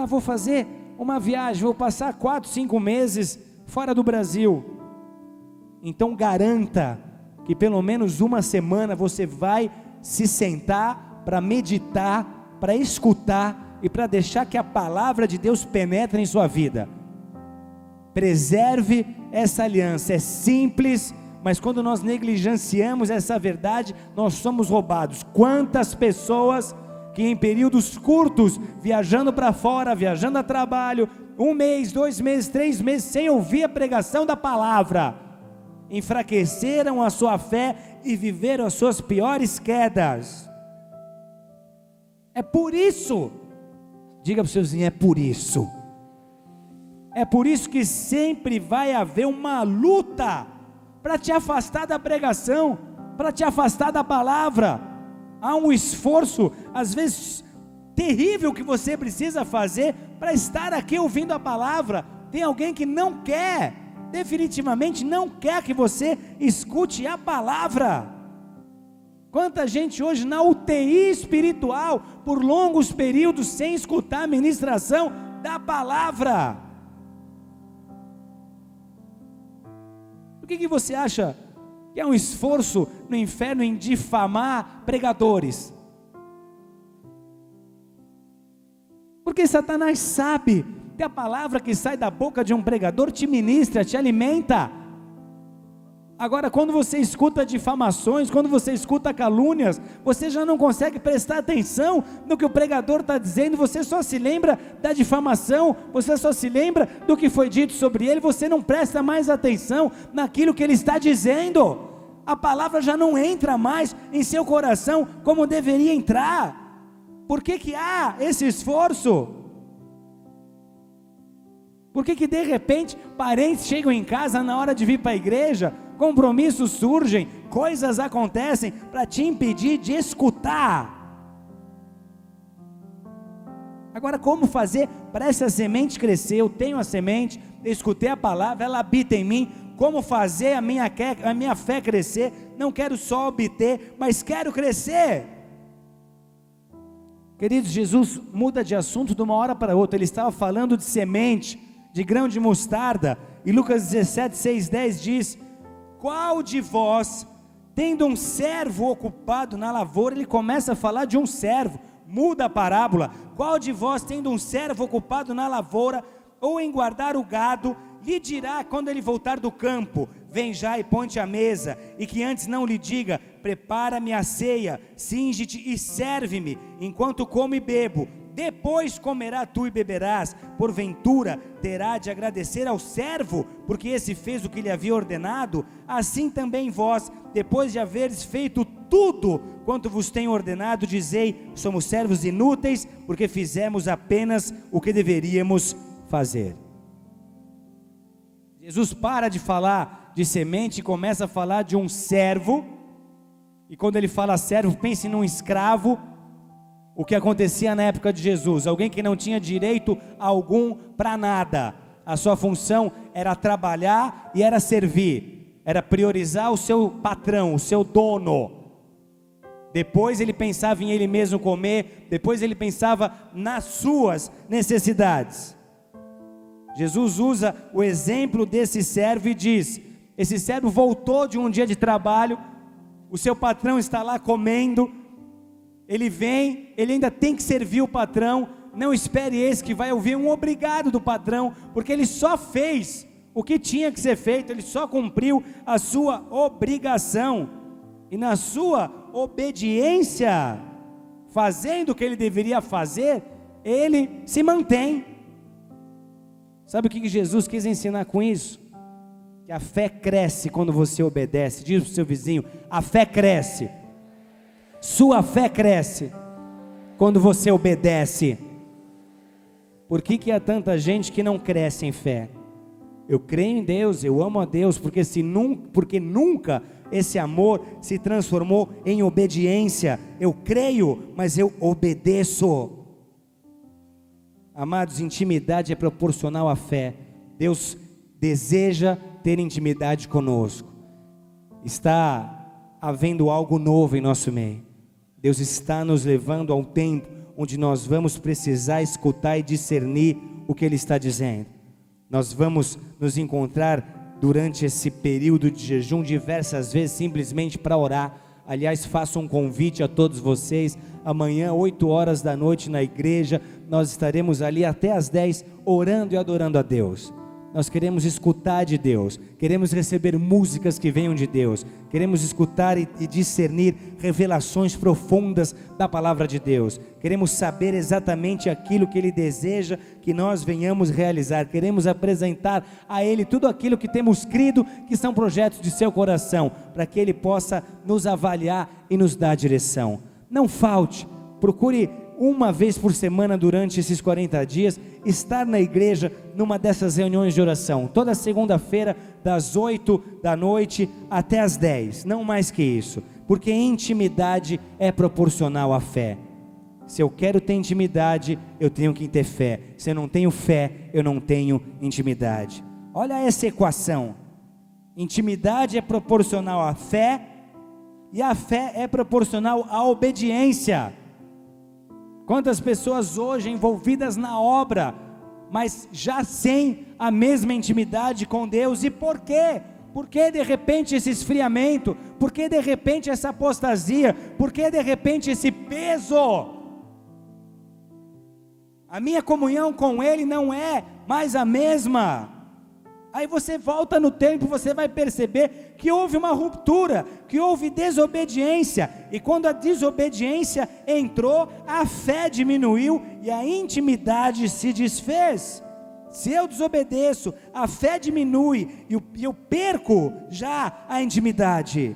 Vou fazer uma viagem, vou passar 4, 5 meses fora do Brasil. Então garanta que pelo menos uma semana você vai se sentar para meditar, para escutar e para deixar que a palavra de Deus penetre em sua vida. Preserve essa aliança. É simples, mas quando nós negligenciamos essa verdade, nós somos roubados. Quantas pessoas que em períodos curtos, viajando para fora, viajando a trabalho, 1 mês, 2 meses, 3 meses, sem ouvir a pregação da palavra, enfraqueceram a sua fé e viveram as suas piores quedas. É por isso, diga para o seu vizinho, é por isso que sempre vai haver uma luta para te afastar da pregação, para te afastar da palavra. Há um esforço, às vezes terrível, que você precisa fazer para estar aqui ouvindo a palavra. Tem alguém que não quer, definitivamente não quer que você escute a palavra. Quanta gente hoje na UTI espiritual, por longos períodos, sem escutar a ministração da palavra. Por que você acha que é um esforço no inferno em difamar pregadores? Porque Satanás sabe que a palavra que sai da boca de um pregador te ministra, te alimenta. Agora, quando você escuta difamações, quando você escuta calúnias, você já não consegue prestar atenção no que o pregador está dizendo, você só se lembra da difamação, você só se lembra do que foi dito sobre ele, você não presta mais atenção naquilo que ele está dizendo. A palavra já não entra mais em seu coração como deveria entrar. Por que há esse esforço? Por que de repente parentes chegam em casa na hora de vir para a igreja, compromissos surgem, coisas acontecem para te impedir de escutar? Agora, como fazer para essa semente crescer? Eu tenho a semente, eu escutei a palavra, ela habita em mim. Como fazer a minha fé crescer? Não quero só obter, mas quero crescer. Queridos, Jesus muda de assunto de uma hora para outra. Ele estava falando de semente, de grão de mostarda, e Lucas 17, 6, 10 diz: qual de vós, tendo um servo ocupado na lavoura, ele começa a falar de um servo, muda a parábola, qual de vós, tendo um servo ocupado na lavoura, ou em guardar o gado, lhe dirá quando ele voltar do campo, vem já e põe-te à mesa, e que antes não lhe diga, prepara-me a ceia, cinge-te e serve-me, enquanto como e bebo, depois comerá tu e beberás. Porventura terá de agradecer ao servo, porque esse fez o que lhe havia ordenado? Assim também vós, depois de haveres feito tudo quanto vos tenho ordenado, dizei: somos servos inúteis, porque fizemos apenas o que deveríamos fazer. Jesus para de falar de semente e começa a falar de um servo. E quando ele fala servo, pense num escravo. O que acontecia na época de Jesus: alguém que não tinha direito algum para nada. A sua função era trabalhar e era servir, era priorizar o seu patrão, o seu dono. Depois ele pensava em ele mesmo comer, depois ele pensava nas suas necessidades. Jesus usa o exemplo desse servo e diz: esse servo voltou de um dia de trabalho, o seu patrão está lá comendo, ele vem, ele ainda tem que servir o patrão. Não espere esse que vai ouvir um obrigado do patrão, porque ele só fez o que tinha que ser feito, ele só cumpriu a sua obrigação, e na sua obediência, fazendo o que ele deveria fazer, ele se mantém. Sabe o que Jesus quis ensinar com isso? Que a fé cresce quando você obedece. Diz para o seu vizinho: a fé cresce. Sua fé cresce quando você obedece. Por que há tanta gente que não cresce em fé? Eu creio em Deus, eu amo a Deus, porque nunca esse amor se transformou em obediência. Eu creio, mas eu obedeço. Amados, intimidade é proporcional à fé. Deus deseja ter intimidade conosco. Está havendo algo novo em nosso meio. Deus está nos levando a um tempo onde nós vamos precisar escutar e discernir o que Ele está dizendo. Nós vamos nos encontrar durante esse período de jejum diversas vezes, simplesmente para orar. Aliás, faço um convite a todos vocês: amanhã, 8 horas da noite na igreja, nós estaremos ali até as 10, orando e adorando a Deus. Nós queremos escutar de Deus, queremos receber músicas que venham de Deus, queremos escutar e discernir revelações profundas da palavra de Deus, queremos saber exatamente aquilo que Ele deseja que nós venhamos realizar, queremos apresentar a Ele tudo aquilo que temos crido que são projetos de seu coração, para que Ele possa nos avaliar e nos dar direção. Não falte, procure uma vez por semana durante esses 40 dias, estar na igreja numa dessas reuniões de oração, toda segunda-feira das 8 da noite até as 10, não mais que isso, porque intimidade é proporcional à fé. Se eu quero ter intimidade, eu tenho que ter fé. Se eu não tenho fé, eu não tenho intimidade. Olha essa equação: intimidade é proporcional à fé, e a fé é proporcional à obediência. Quantas pessoas hoje envolvidas na obra, mas já sem a mesma intimidade com Deus? E por quê? Por que de repente esse esfriamento? Por que de repente essa apostasia? Por que de repente esse peso? A minha comunhão com Ele não é mais a mesma. Aí você volta no tempo, você vai perceber que houve uma ruptura, que houve desobediência, e quando a desobediência entrou, a fé diminuiu e a intimidade se desfez. Se eu desobedeço, a fé diminui e eu perco já a intimidade.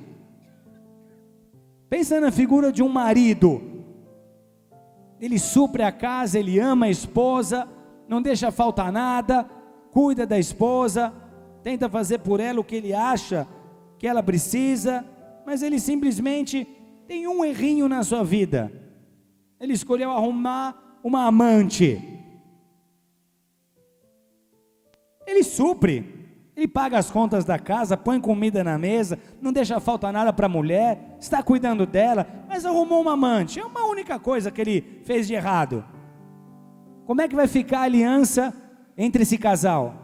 Pensa na figura de um marido. Ele supre a casa, ele ama a esposa, não deixa faltar nada, cuida da esposa, tenta fazer por ela o que ele acha que ela precisa, mas ele simplesmente tem um errinho na sua vida. Ele escolheu arrumar uma amante. Ele supre, ele paga as contas da casa, põe comida na mesa, não deixa faltar nada para a mulher, está cuidando dela, mas arrumou uma amante. É uma única coisa que ele fez de errado. Como é que vai ficar a aliança entre esse casal?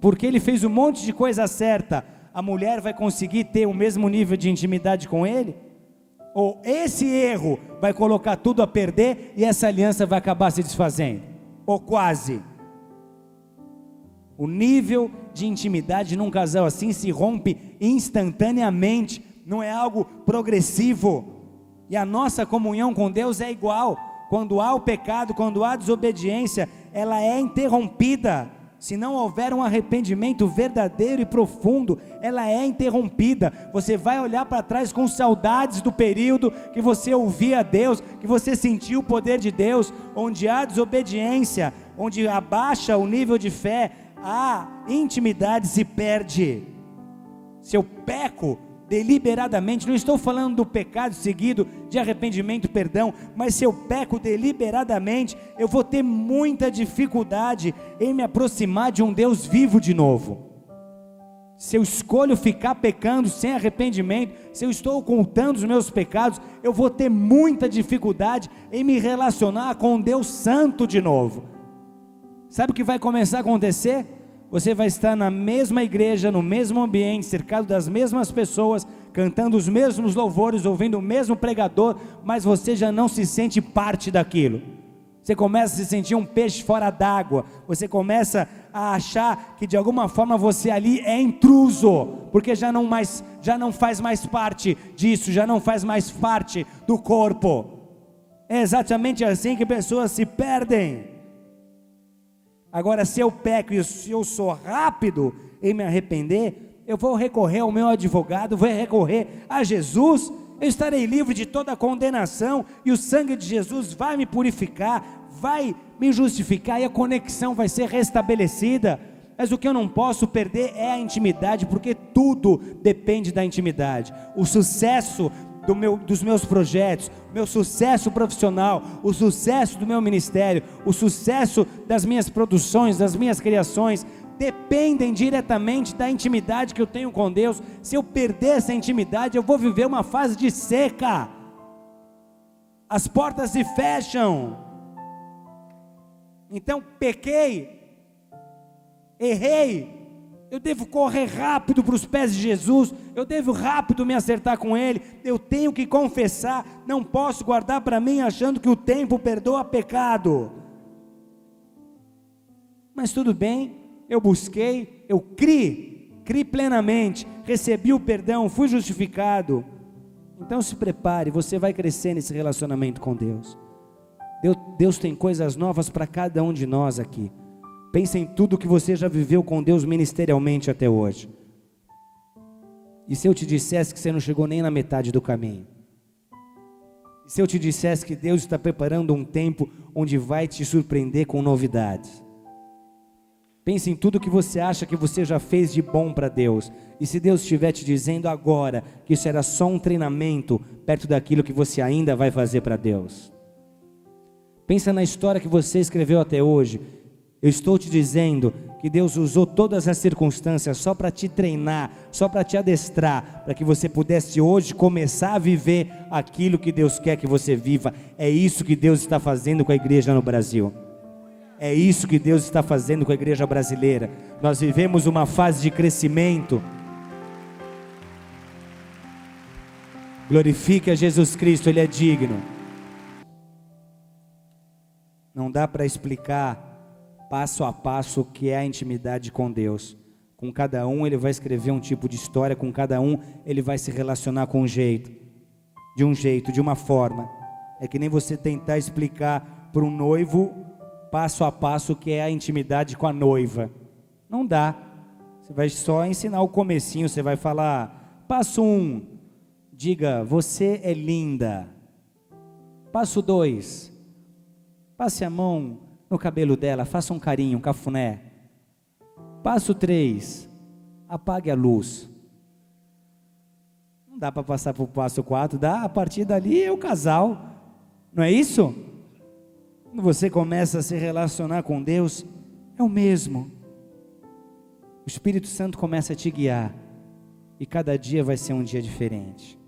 Porque ele fez um monte de coisa certa, a mulher vai conseguir ter o mesmo nível de intimidade com ele? Ou esse erro vai colocar tudo a perder e essa aliança vai acabar se desfazendo? Ou quase? O nível de intimidade num casal assim se rompe instantaneamente, não é algo progressivo. E a nossa comunhão com Deus é igual. quando há o pecado, quando há desobediência, ela é interrompida. Se não houver um arrependimento verdadeiro e profundo, ela é interrompida. Você vai olhar para trás com saudades do período que você ouvia Deus, que você sentiu o poder de Deus. Onde há desobediência, onde abaixa o nível de fé, a intimidade se perde. Se eu peco deliberadamente, não estou falando do pecado seguido de arrependimento, perdão, mas se eu peco deliberadamente, eu vou ter muita dificuldade em me aproximar de um Deus vivo de novo. Se eu escolho ficar pecando sem arrependimento, se eu estou ocultando os meus pecados, eu vou ter muita dificuldade em me relacionar com um Deus santo de novo. Sabe o que vai começar a acontecer? Você vai estar na mesma igreja, no mesmo ambiente, cercado das mesmas pessoas, cantando os mesmos louvores, ouvindo o mesmo pregador, mas você já não se sente parte daquilo. Você começa a se sentir um peixe fora d'água, você começa a achar que de alguma forma você ali é intruso, porque já não faz mais parte disso, já não faz mais parte do corpo. É exatamente assim que pessoas se perdem. Agora, se eu peco e se eu sou rápido em me arrepender, eu vou recorrer ao meu advogado, vou recorrer a Jesus, eu estarei livre de toda condenação, e o sangue de Jesus vai me purificar, vai me justificar, e a conexão vai ser restabelecida. Mas o que eu não posso perder é a intimidade, porque tudo depende da intimidade. O sucesso dos meus projetos, meu sucesso profissional, o sucesso do meu ministério, o sucesso das minhas produções, das minhas criações, dependem diretamente da intimidade que eu tenho com Deus. Se eu perder essa intimidade, eu vou viver uma fase de seca, as portas se fecham. Então pequei, errei, eu devo correr rápido para os pés de Jesus, eu devo rápido me acertar com Ele, eu tenho que confessar, não posso guardar para mim achando que o tempo perdoa pecado. Mas tudo bem, eu busquei, eu criei plenamente, recebi o perdão, fui justificado. Então se prepare, você vai crescer nesse relacionamento com Deus. Deus tem coisas novas para cada um de nós aqui. Pensa em tudo que você já viveu com Deus ministerialmente até hoje. E se eu te dissesse que você não chegou nem na metade do caminho? E se eu te dissesse que Deus está preparando um tempo onde vai te surpreender com novidades? Pense em tudo que você acha que você já fez de bom para Deus. E se Deus estiver te dizendo agora que isso era só um treinamento perto daquilo que você ainda vai fazer para Deus? Pensa na história que você escreveu até hoje. Eu estou te dizendo que Deus usou todas as circunstâncias só para te treinar, só para te adestrar, para que você pudesse hoje começar a viver aquilo que Deus quer que você viva. É isso que Deus está fazendo com a igreja no Brasil. É isso que Deus está fazendo com a igreja brasileira. Nós vivemos uma fase de crescimento. Glorifique a Jesus Cristo, Ele é digno. Não dá para explicar passo a passo o que é a intimidade com Deus. Com cada um Ele vai escrever um tipo de história, com cada um Ele vai se relacionar com um jeito, de uma forma. É que nem você tentar explicar para um noivo passo a passo o que é a intimidade com a noiva. Não dá. Você vai só ensinar o comecinho, você vai falar, passo 1, diga, você é linda. Passo 2, passe a mão no cabelo dela, faça um carinho, um cafuné. Passo 3, apague a luz. Não dá para passar para o passo 4, dá, a partir dali é o casal, não é isso? Quando você começa a se relacionar com Deus, é o mesmo. O Espírito Santo começa a te guiar, e cada dia vai ser um dia diferente.